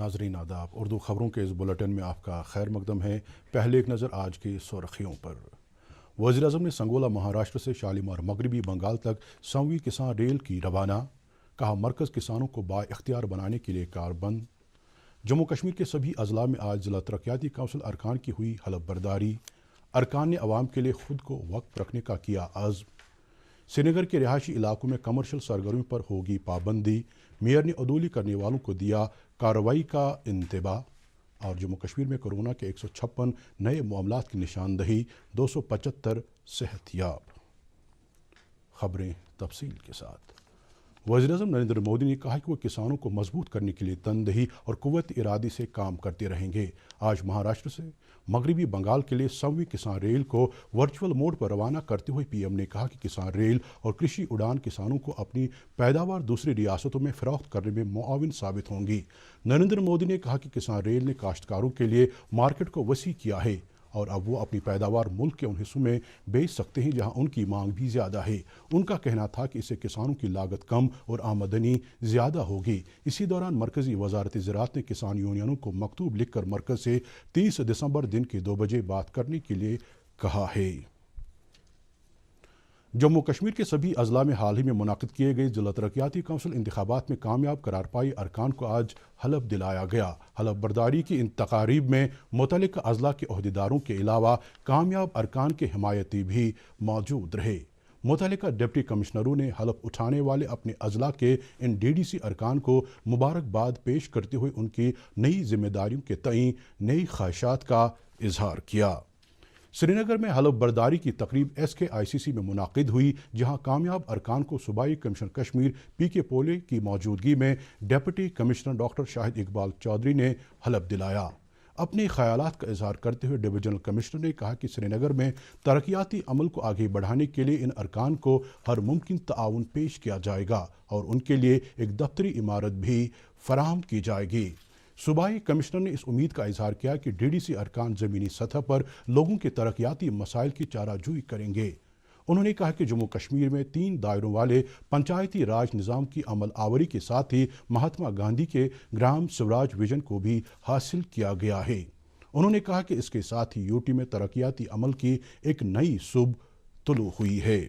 ناظرین آداب، اردو خبروں کے اس بلیٹن میں آپ کا خیر مقدم ہے۔ پہلے ایک نظر آج کی سرخیوں پر۔ وزیر اعظم نے سنگولا مہاراشٹر سے شالیمار مغربی بنگال تک 100ویں کسان ریل کی روانہ، کہا مرکز کسانوں کو با اختیار بنانے کے لیے کاربند۔ جموں کشمیر کے سبھی اضلاع میں آج ضلع ترقیاتی کونسل ارکان کی ہوئی حلف برداری، ارکان نے عوام کے لیے خود کو وقف رکھنے کا کیا عزم۔ سری نگر کے رہائشی علاقوں میں کمرشل سرگرمیوں پر ہوگی پابندی، میئر نے عدولی کرنے والوں کو دیا کارروائی کا انتباہ۔ اور جموں کشمیر میں کورونا کے 156 نئے معاملات کی نشاندہی، 275 صحت یاب۔ خبریں تفصیل کے ساتھ۔ وزیر اعظم نریندر مودی نے کہا کہ وہ کسانوں کو مضبوط کرنے کے لیے تندہی اور قوت ارادی سے کام کرتے رہیں گے۔ آج مہاراشٹر سے مغربی بنگال کے لیے 100ویں کسان ریل کو ورچوئل موڈ پر روانہ کرتے ہوئے پی ایم نے کہا کہ کسان ریل اور کرشی اڑان کسانوں کو اپنی پیداوار دوسری ریاستوں میں فروخت کرنے میں معاون ثابت ہوں گی۔ نریندر مودی نے کہا کہ کسان ریل نے کاشتکاروں کے لیے مارکیٹ کو وسیع کیا ہے اور اب وہ اپنی پیداوار ملک کے ان حصوں میں بیچ سکتے ہیں جہاں ان کی مانگ بھی زیادہ ہے۔ ان کا کہنا تھا کہ اس سے کسانوں کی لاگت کم اور آمدنی زیادہ ہوگی۔ اسی دوران مرکزی وزارت زراعت نے کسان یونینوں کو مکتوب لکھ کر مرکز سے 30 دسمبر دن کے 2 بجے بات کرنے کے لیے کہا ہے۔ جموں کشمیر کے سبھی اضلاع میں حال ہی میں منعقد کیے گئے ضلع ترقیاتی کونسل انتخابات میں کامیاب قرار پائی ارکان کو آج حلف دلایا گیا۔ حلف برداری کی ان تقاریب میں متعلقہ اضلاع کے عہدیداروں کے علاوہ کامیاب ارکان کے حمایتی بھی موجود رہے۔ متعلقہ ڈپٹی کمشنروں نے حلف اٹھانے والے اپنے اضلاع کے ان ڈی ڈی سی ارکان کو مبارکباد پیش کرتے ہوئے ان کی نئی ذمہ داریوں کے تئیں نئی خواہشات کا اظہار کیا۔ سری نگر میں حلف برداری کی تقریب ایس کے آئی سی سی میں منعقد ہوئی، جہاں کامیاب ارکان کو صوبائی کمشنر کشمیر پی کے پولے کی موجودگی میں ڈپٹی کمشنر ڈاکٹر شاہد اقبال چودھری نے حلف دلایا۔ اپنے خیالات کا اظہار کرتے ہوئے ڈویژنل کمشنر نے کہا کہ سری نگر میں ترقیاتی عمل کو آگے بڑھانے کے لیے ان ارکان کو ہر ممکن تعاون پیش کیا جائے گا اور ان کے لیے ایک دفتری عمارت بھی فراہم کی جائے گی۔ صوبائی کمشنر نے اس امید کا اظہار کیا کہ ڈی ڈی سی ارکان زمینی سطح پر لوگوں کے ترقیاتی مسائل کی چارہ جوئی کریں گے۔ انہوں نے کہا کہ جموں کشمیر میں 3 دائروں والے پنچایتی راج نظام کی عمل آوری کے ساتھ ہی مہاتما گاندھی کے گرام سوراج ویژن کو بھی حاصل کیا گیا ہے۔ انہوں نے کہا کہ اس کے ساتھ ہی یوٹی میں ترقیاتی عمل کی ایک نئی صبح طلوع ہوئی ہے۔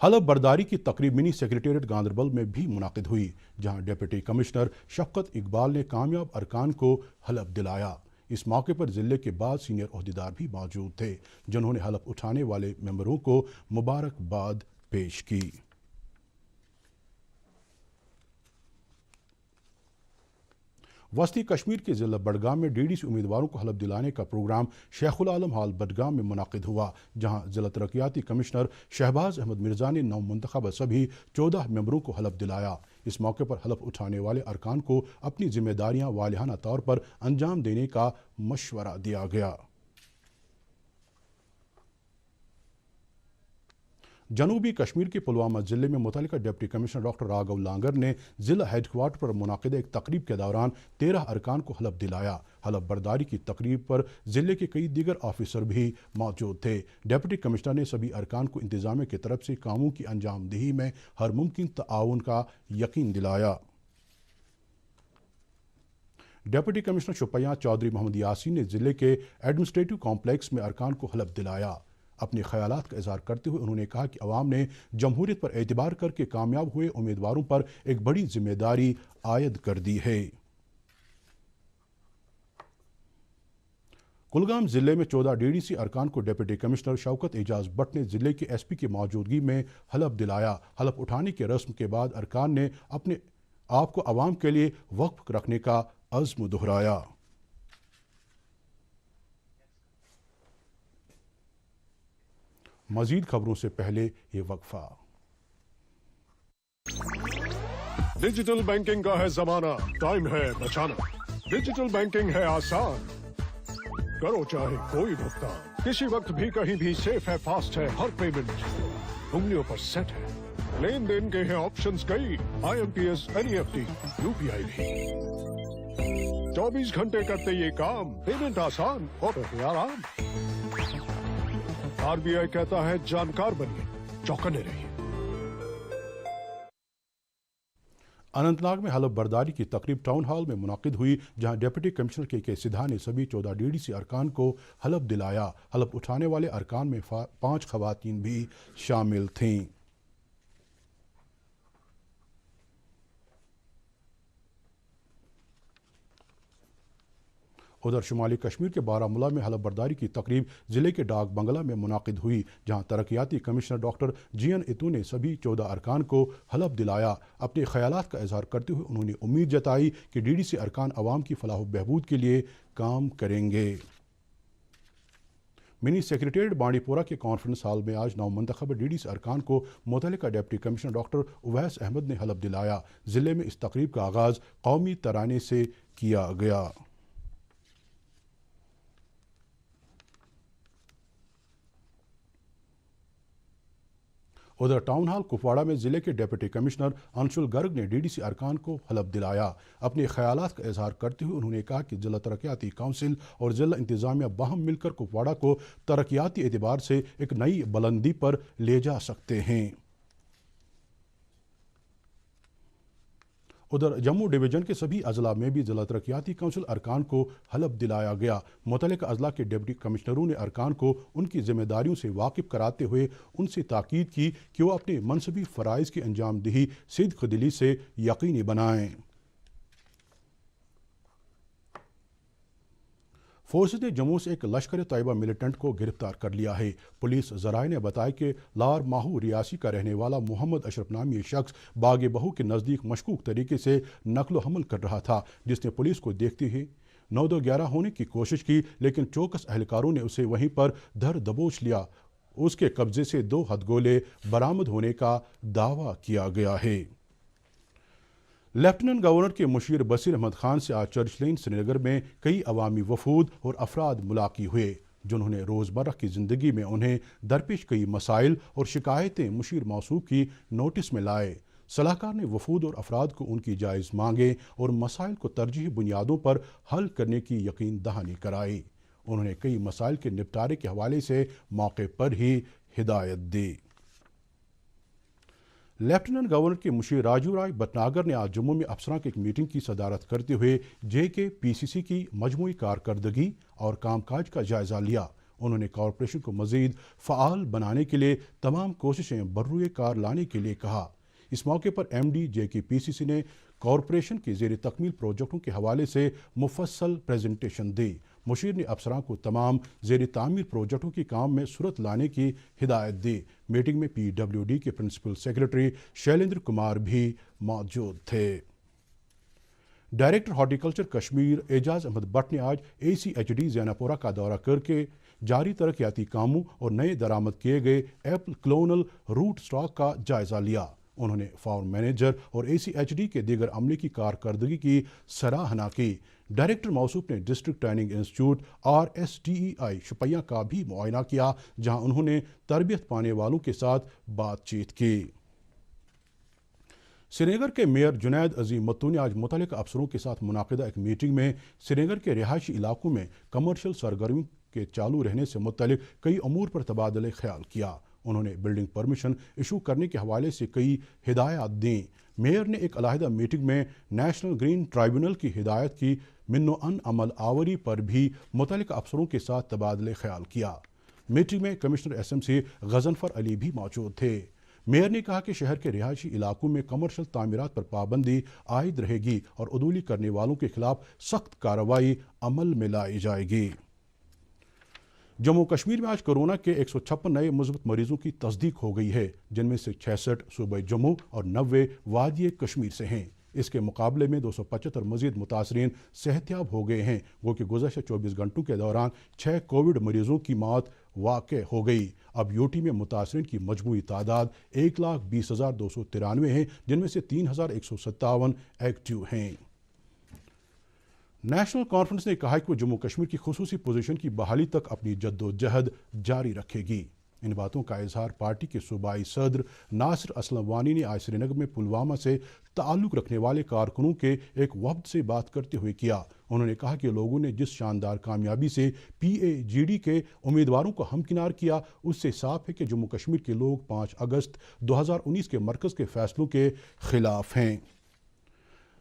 حلف برداری کی تقریب منی سیکریٹریٹ گاندربل میں بھی منعقد ہوئی، جہاں ڈپٹی کمشنر شفقت اقبال نے کامیاب ارکان کو حلف دلایا۔ اس موقع پر ضلع کے بعض سینئر عہدیدار بھی موجود تھے، جنہوں نے حلف اٹھانے والے ممبروں کو مبارکباد پیش کی۔ وسطی کشمیر کے ضلع بڈگام میں ڈی ڈی سی امیدواروں کو حلف دلانے کا پروگرام شیخ العالم ہال بڈگام میں منعقد ہوا، جہاں ضلع ترقیاتی کمشنر شہباز احمد مرزا نے نو منتخبہ سبھی 14 ممبروں کو حلف دلایا۔ اس موقع پر حلف اٹھانے والے ارکان کو اپنی ذمہ داریاں والہانہ طور پر انجام دینے کا مشورہ دیا گیا۔ جنوبی کشمیر کے پلوامہ ضلع میں متعلقہ deputy commissioner doctor Raghav longer نے ضلع ہیڈ کوارٹر پر منعقدہ ایک تقریب کے دوران 13 ارکان کو حلف دلایا۔ حلف برداری کی تقریب پر ضلع کے کئی دیگر آفیسر بھی موجود تھے۔ ڈپٹی کمشنر نے سبھی ارکان کو انتظامیہ کی طرف سے کاموں کی انجام دہی میں ہر ممکن تعاون کا یقین دلایا۔ ڈپٹی کمشنر شوپیاں چودھری محمد یاسین نے ضلع کے ایڈمنسٹریٹو کمپلیکس میں ارکان کو حلف دلایا۔ اپنے خیالات کا اظہار کرتے ہوئے انہوں نے کہا کہ عوام نے جمہوریت پر اعتبار کر کے کامیاب ہوئے امیدواروں پر ایک بڑی ذمہ داری عائد کر دی ہے۔ کلگام ضلع میں 14 ڈی ڈی سی ارکان کو ڈپٹی کمشنر شوکت اعجاز بٹ نے ضلع کے ایس پی کی موجودگی میں حلف دلایا۔ حلف اٹھانے کے رسم کے بعد ارکان نے اپنے آپ کو عوام کے لیے وقف رکھنے کا عزم دہرایا۔ مزید خبروں سے پہلے یہ وقفہ۔ ڈیجیٹل بینکنگ کا ہے زمانہ، ٹائم ہے بچانا۔ ڈیجیٹل بینکنگ ہے آسان، کرو چاہے کوئی بھگتان، کسی وقت بھی کہیں بھی، سیف ہے، فاسٹ ہے، ہر پیمنٹ انگلیوں پر سیٹ ہے۔ لین دین کے ہیں آپشنز کئی، I M P S, N E F T, U P I بھی، 24 گھنٹے کرتے یہ کام، پیمنٹ آسان اور آرام۔ آر بی آئی کہتا ہے جانکار بنیے، چوکنے رہیے۔ اننت ناگ میں حلف برداری کی تقریب ٹاؤن ہال میں منعقد ہوئی، جہاں ڈپٹی کمشنر کے سدھا نے سبھی 14 DDC ارکان کو حلف دلایا۔ حلف اٹھانے والے ارکان میں 5 خواتین بھی شامل تھیں۔ ادھر شمالی کشمیر کے بارہمولہ میں حلف برداری کی تقریب ضلع کے ڈاک بنگلہ میں منعقد ہوئی، جہاں ترقیاتی کمشنر ڈاکٹر GN اتو نے سبھی 14 ارکان کو حلف دلایا۔ اپنے خیالات کا اظہار کرتے ہوئے انہوں نے امید جتائی کہ DDC ارکان عوام کی فلاح و بہبود کے لیے کام کریں گے۔ منی سیکریٹریٹ بانڈی پورہ کے کانفرنس ہال میں آج نومنتخب DDC ارکان کو متعلقہ deputy commissioner doctor Owais Ahmad نے حلف دلایا۔ ضلع میں اس تقریب کا آغاز قومی ترانے سے کیا گیا۔ ادھر ٹاؤن ہال کپواڑہ میں ضلع کے ڈپٹی کمشنر انشول گرگ نے DDC ارکان کو حلف دلایا۔ اپنے خیالات کا اظہار کرتے ہوئے انہوں نے کہا کہ ضلع ترقیاتی کونسل اور ضلع انتظامیہ باہم مل کر کپواڑہ کو ترقیاتی اعتبار سے ایک نئی بلندی پر لے جا سکتے ہیں۔ ادھر جموں ڈویژن کے سبھی اضلاع میں بھی ضلع ترقیاتی کونسل ارکان کو حلف دلایا گیا۔ متعلقہ اضلاع کے ڈپٹی کمشنروں نے ارکان کو ان کی ذمہ داریوں سے واقف کراتے ہوئے ان سے تاکید کی کہ وہ اپنے منصبی فرائض کی انجام دہی صدق دلی سے یقینی بنائیں۔ فورسز نے جموں سے ایک لشکر طیبہ ملیٹنٹ کو گرفتار کر لیا ہے۔ پولیس ذرائع نے بتایا کہ لار ماہو ریاسی کا رہنے والا محمد اشرف نامی شخص باغ بہو کے نزدیک مشکوک طریقے سے نقل و حمل کر رہا تھا، جس نے پولیس کو دیکھتے ہی 9-2-11 ہونے کی کوشش کی، لیکن چوکس اہلکاروں نے اسے وہیں پر دھر دبوچ لیا۔ اس کے قبضے سے 2 ہتھ گولے برآمد ہونے کا دعویٰ کیا گیا ہے۔ لیفٹیننٹ گورنر کے مشیر بصیر احمد خان سے آج چرچ لین سری نگر میں کئی عوامی وفود اور افراد ملاقات ہوئے، جنہوں نے روزمرہ کی زندگی میں انہیں درپیش کئی مسائل اور شکایتیں مشیر موصوف کی نوٹس میں لائے۔ صلاحکار نے وفود اور افراد کو ان کی جائز مانگیں اور مسائل کو ترجیحی بنیادوں پر حل کرنے کی یقین دہانی کرائی۔ انہوں نے کئی مسائل کے نپٹارے کے حوالے سے موقع پر ہی ہدایت دی۔ لیفٹیننٹ گورنر کے مشیر راجو رائے بٹناگر نے آج جموں میں افسران کی ایک میٹنگ کی صدارت کرتے ہوئے JKPCC کی مجموعی کارکردگی اور کام کاج کا جائزہ لیا۔ انہوں نے کارپوریشن کو مزید فعال بنانے کے لیے تمام کوششیں بروئے کار لانے کے لیے کہا۔ اس موقع پر MD JKPCC نے کارپوریشن کے زیر تکمیل پروجیکٹوں کے حوالے سے مفصل پریزنٹیشن دی۔ مشیر نے افسران کو تمام زیر تعمیر پروجیکٹوں کی کام میں سرعت لانے کی ہدایت دی۔ میٹنگ میں PWD کے پرنسپل سیکریٹری شیلیندر کمار بھی موجود تھے۔ ڈائریکٹر ہارٹیکلچر کشمیر اعجاز احمد بٹ نے آج ACHD زینا پورہ کا دورہ کر کے جاری ترقیاتی کاموں اور نئے درآمد کیے گئے ایپل کلونل روٹ سٹاک کا جائزہ لیا۔ انہوں نے فارم مینیجر اور ACHD کے دیگر عملے کی کارکردگی کی سراہنا کی۔ ڈائریکٹر موصوف نے district training institute RSTEI Shopian کا بھی معائنہ کیا، جہاں انہوں نے تربیت پانے والوں کے ساتھ بات چیت کی۔ سری نگر کے میئر جنید عظیم متو نے آج متعلقہ افسروں کے ساتھ منعقدہ ایک میٹنگ میں سری نگر کے رہائشی علاقوں میں کمرشل سرگرمیوں کے چالو رہنے سے متعلق کئی امور پر تبادلہ خیال کیا۔ انہوں نے بلڈنگ پرمیشن ایشو کرنے کے حوالے سے کئی ہدایات دیں۔ میئر نے ایک علیحدہ میٹنگ میں نیشنل گرین ٹرائبیونل کی ہدایت کی منو ان عمل آوری پر بھی متعلقہ افسروں کے ساتھ تبادلہ خیال کیا۔ میٹنگ میں کمشنر SMC غضنفر علی بھی موجود تھے۔ میئر نے کہا کہ شہر کے رہائشی علاقوں میں کمرشل تعمیرات پر پابندی عائد رہے گی اور عدولی کرنے والوں کے خلاف سخت کارروائی عمل میں لائی جائے گی۔ جموں کشمیر میں آج کورونا کے 156 نئے مثبت مریضوں کی تصدیق ہو گئی ہے، جن میں سے 66 صوبہ جموں اور 90 وادی کشمیر سے ہیں۔ اس کے مقابلے میں 275 مزید متاثرین صحت یاب ہو گئے ہیں، وہ کہ گزشتہ 24 گھنٹوں کے دوران 6 کووڈ مریضوں کی موت واقع ہو گئی۔ اب UT میں متاثرین کی مجموعی تعداد 1,20,293 ہیں، جن میں سے 3,157 ایکٹیو ہیں۔ نیشنل کانفرنس نے کہا کہ وہ جموں کشمیر کی خصوصی پوزیشن کی بحالی تک اپنی جدوجہد جاری رکھے گی۔ ان باتوں کا اظہار پارٹی کے صوبائی صدر ناصر اسلم وانی نے آج سری نگر میں پلوامہ سے تعلق رکھنے والے کارکنوں کے ایک وفد سے بات کرتے ہوئے کیا۔ انہوں نے کہا کہ لوگوں نے جس شاندار کامیابی سے PAGD کے امیدواروں کو ہمکنار کیا، اس سے صاف ہے کہ جموں کشمیر کے لوگ 5 اگست 2019 کے مرکز کے فیصلوں کے خلاف ہیں۔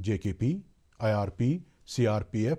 JKP, IRP, CRPF,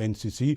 NCC